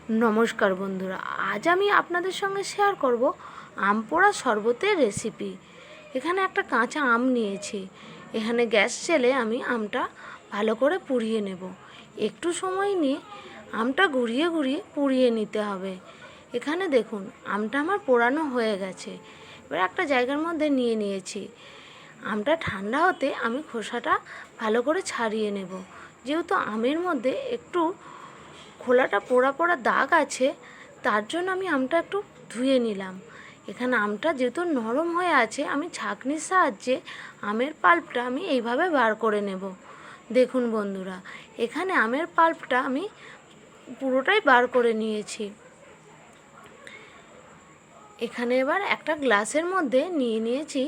নমস্কার বন্ধুরা, আজ আমি আপনাদের সঙ্গে শেয়ার করব আম পোড়া শরবতের রেসিপি। এখানে একটা কাঁচা আম নিয়েছি। এখানে গ্যাস জেলে আমি আমটা ভালো করে পুড়িয়ে নেব। একটু সময় নিয়ে আমটা ঘুরিয়ে ঘুরিয়ে পুড়িয়ে নিতে হবে। এখানে দেখুন আমটা আমার পোড়ানো হয়ে গেছে। এবার একটা জায়গার মধ্যে নিয়ে নিয়েছি। আমটা ঠান্ডা হতে আমি খোসাটা ভালো করে ছাড়িয়ে নেব। যেহেতু আমের মধ্যে একটু খোলাটা পোড়া পোড়া দাগ আছে, তার জন্য আমি আমটা একটু ধুয়ে নিলাম। এখানে আমটা যেহেতু নরম হয়ে আছে, আমি ছাঁকনির সাহায্যে আমের পাল্পটা আমি এইভাবে বার করে নেব। দেখুন বন্ধুরা, এখানে আমের পাল্পটা আমি পুরোটাই বার করে নিয়েছি। এখানে এবার একটা গ্লাসের মধ্যে নিয়ে নিয়েছি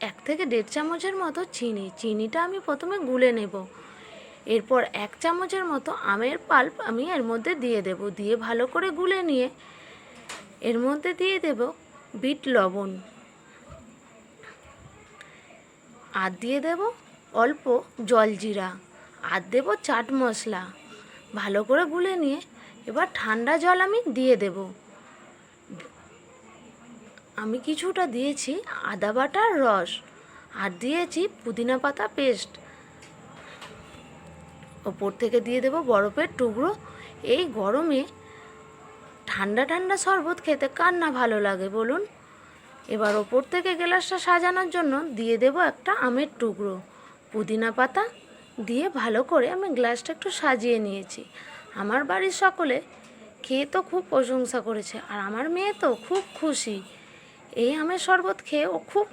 1 থেকে 1.5 চামচের মতো চিনিটা আমি প্রথমে গুলে নেব। এরপর 1 চামচের মতো আমের পাল্প আমি এর মধ্যে দিয়ে দেব। দিয়ে ভালো করে গুলে নিয়ে এর মধ্যে দিয়ে দেব বিট লবণ, আর দিয়ে দেব অল্প জলজিরা, আর দেব চাট মশলা। ভালো করে গুলে নিয়ে এবার ঠান্ডা জল আমি দিয়ে দেব। আমি কিছুটা দিয়েছি আদা বাটার রস, আর দিয়েছি পুদিনা পাতা পেস্ট। ওপর থেকে দিয়ে দেব বরফের টুকরো। এই গরমে ঠান্ডা ঠান্ডা শরবত খেতে কার না ভালো লাগে বলুন। এবার ওপর থেকে গ্লাসটা সাজানোর জন্য দিয়ে দেব একটা আমের টুকরো, পুদিনা পাতা দিয়ে ভালো করে আমি গ্লাসটা একটু সাজিয়ে নিয়েছি। আমার বাড়ির সকলে খেয়ে তো খুব প্রশংসা করেছে, আর আমার মেয়ে তো খুব খুশি। এই আমের শরবত খেয়ে ও খুব